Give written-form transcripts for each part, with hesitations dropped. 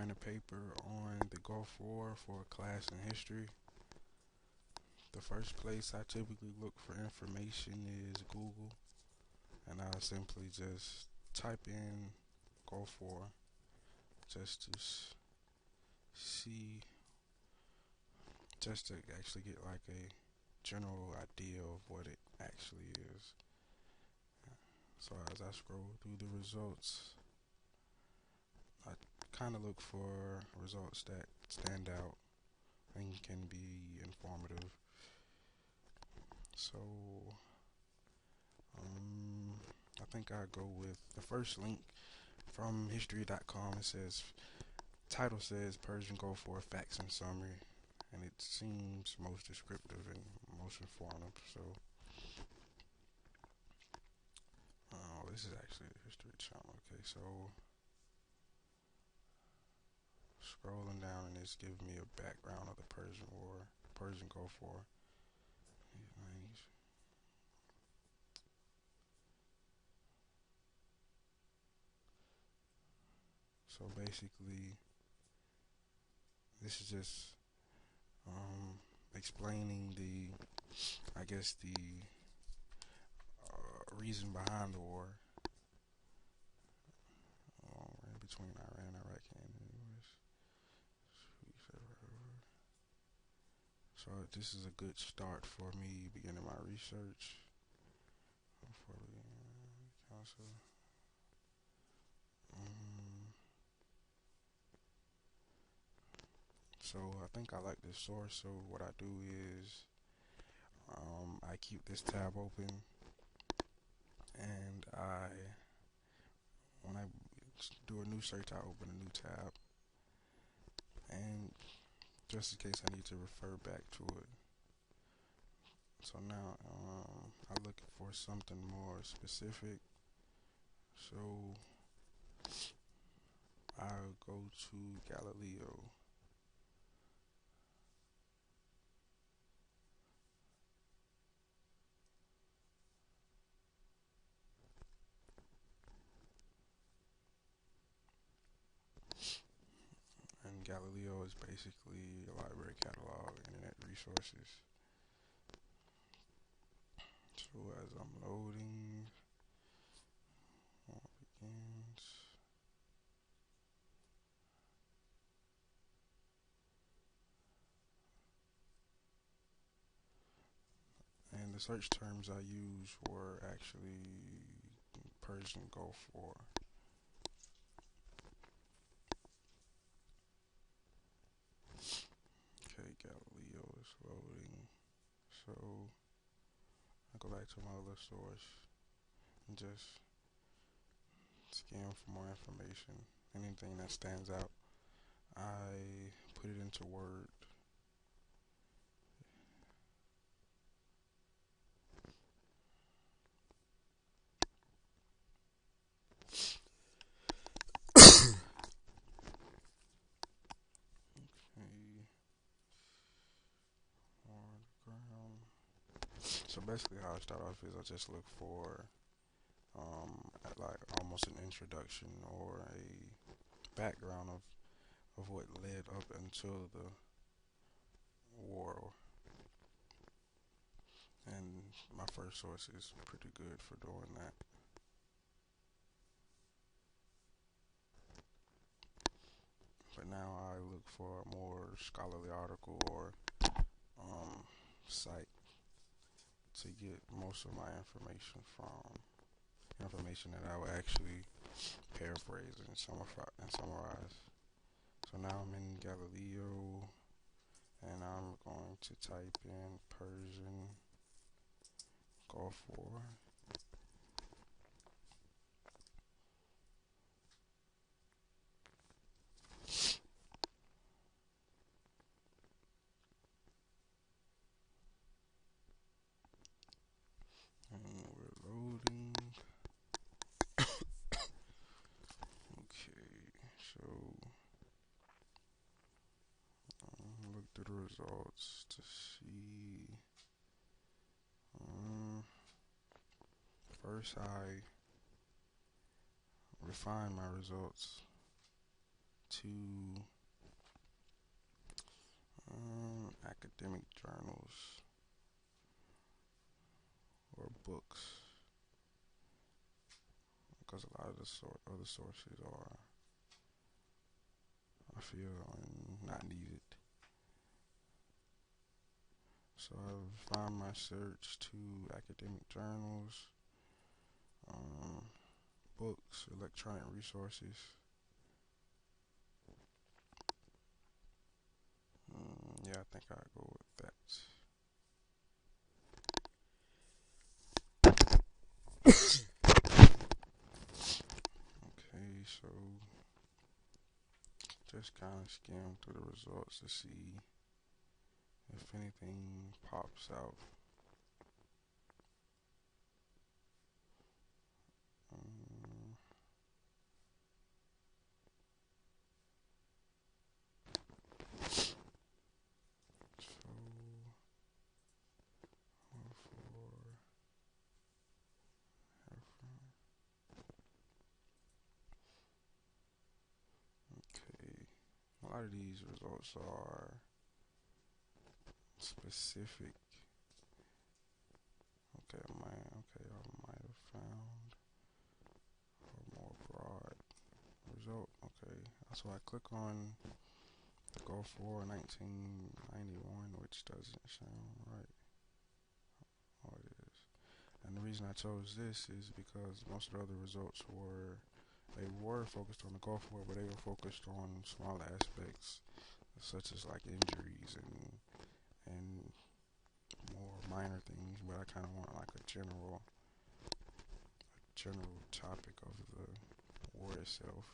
writing a paper on the Gulf War for a class in history. The first place I typically look for information is Google, and I simply just type in Gulf War just to see, just to actually get like a general idea of what it actually is. So as I scroll through the results, I kind of look for results that stand out and can be informative. So I think I go with the first link from history.com. It says, title says Persian Gulf War Facts and Summary, and it seems most descriptive and most informative. So, this is actually the History Channel. Okay, so scrolling down and it's giving me a background of the Persian War, Persian Gulf War. So basically, this is just explaining I guess the reason behind the war in between Iran, Iraq, and the US. So this is a good start for me beginning my research. For the council. So I think I like this source. So what I do is I keep this tab open, and when I do a new search, I open a new tab, and just in case I need to refer back to it. So now I'm looking for something more specific. So I'll go to Galileo. And Galileo is basically a library catalog, internet resources. So as I'm loading, begins. And the search terms I used were actually Persian Gulf War. Okay, Galileo is loading. So I go back to my other source and just scan for more information. Anything that stands out, I put it into Word. Okay. On the ground. So basically, how I start off is I just look for at like almost an introduction or a background of what led up until the war. And my first source is pretty good for doing that. But now I look for a more scholarly article or site to get most of my information from. Information that I will actually paraphrase and summarize. So now I'm in Galileo, and I'm going to type in Persian Gulf War. And we're loading. Okay, so look through the results to see. First, I refine my results to academic journals or books because a lot of the other sources are, I feel, not needed. So I've found my search to academic journals, um, books, electronic resources. Yeah, I think I'll go with that. Okay, so just kind of skim through the results to see if anything pops out. Um, so, okay, a lot of these results are specific. I might have found a more broad result. Okay, so I click on the Gulf War 1991, which doesn't sound right. Oh, it is. And the reason I chose this is because most of the other results were focused on the Gulf War, but they were focused on smaller aspects, such as like injuries and more minor things. But I kind of want like a general topic of the war itself.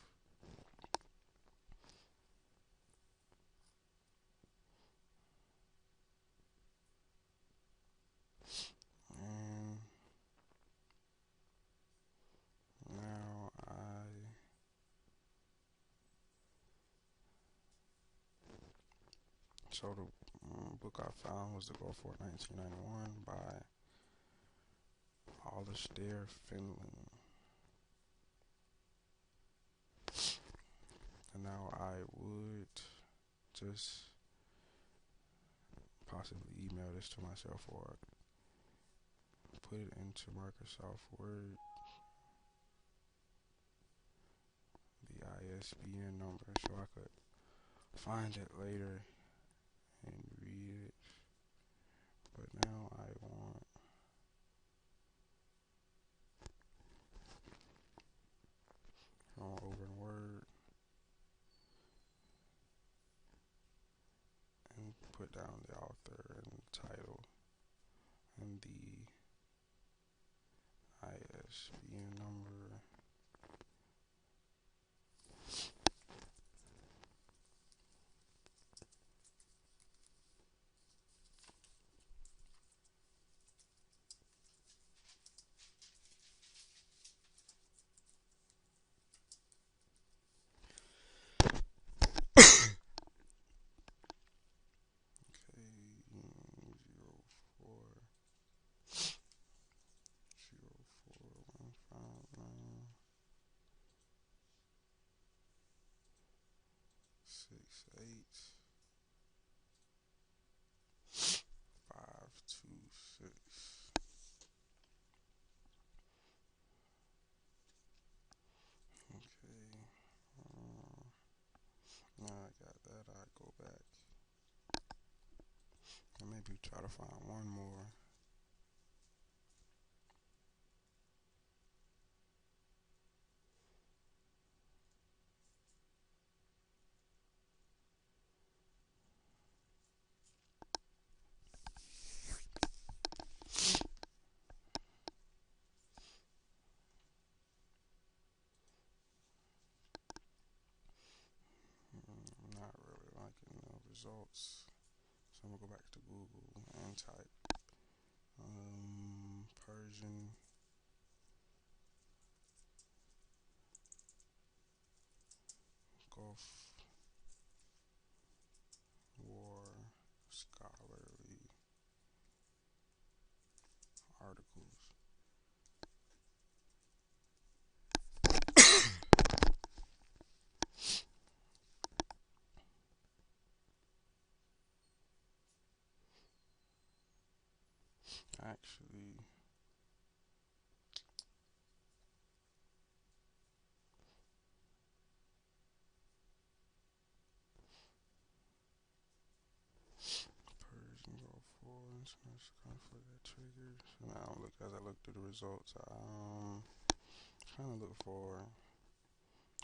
And now the book I found was The Gulf War 1991 by Alistair Finland. And now I would just possibly email this to myself or put it into Microsoft Word, the ISBN number, so I could find it later and read it. But now I want over in Word and put down the author and the title and the ISBN number. Okay, 04 159 68 526. Okay. Now I got that. I go back and maybe try to find one more. I'm not really liking the results. So I'm gonna go back to Google and type Persian Gulf War scholarly articles. Actually, Persian Gulf War, international conflict that triggers. Now, look as I look through the results, trying to look for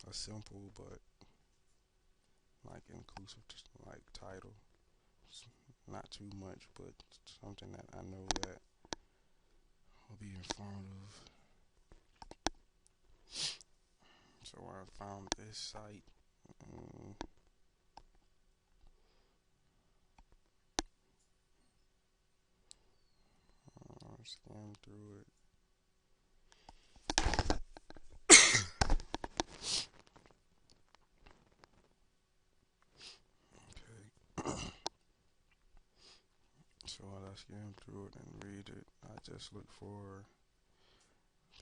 a simple but like inclusive like title. Not too much, but something that I know that will be informative. So I found this site. And I skimmed through it. Okay. So as I skim through it and read it, I just look for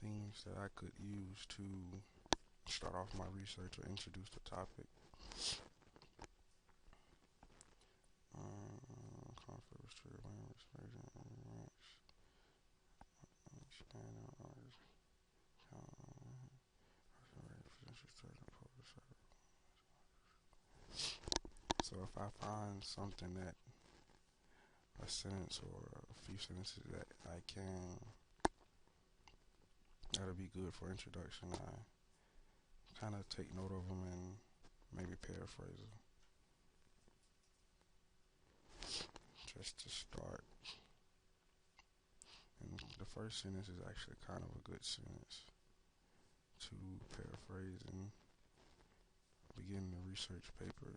things that I could use to start off my research or introduce the topic. Conflict was true, language, so if I find something that a sentence or a few sentences that I can that'll be good for introduction, I kind of take note of them and maybe paraphrase them just to start. And the first sentence is actually kind of a good sentence to paraphrase and begin the research paper.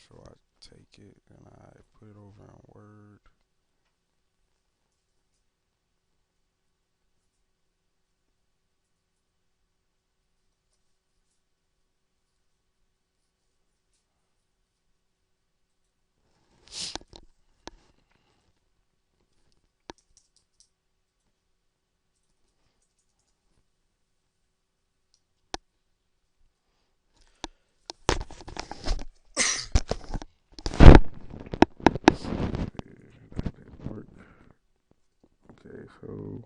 So I take it and I put it over in Word. That didn't work. Okay, so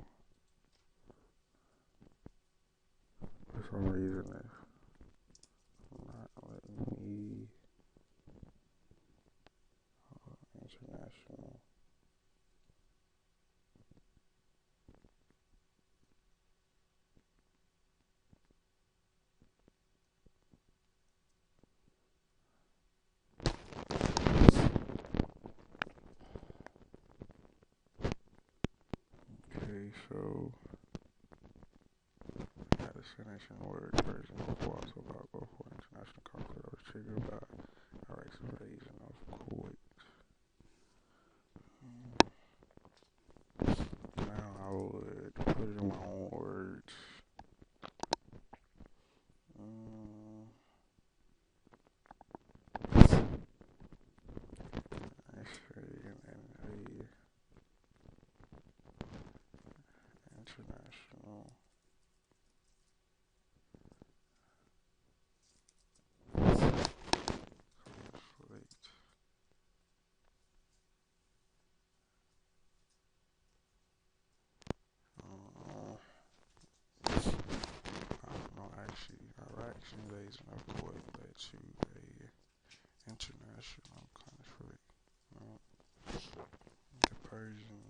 for some reason it's not letting me international. Okay, so I had a sentence in Word version before I talk about before international conflict. I was triggered by Iraq's invasion of Kuwait. Now I would put it in my own words. I say an international conflict. I don't know actually. Iraq's invasion of Kuwait led to a international conflict. The Persian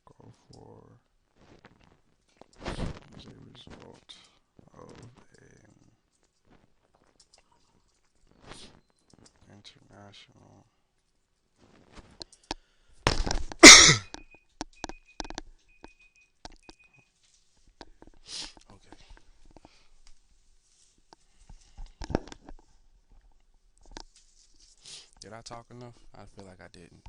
Gulf War is a result of an international okay. Did I talk enough? I feel like I didn't.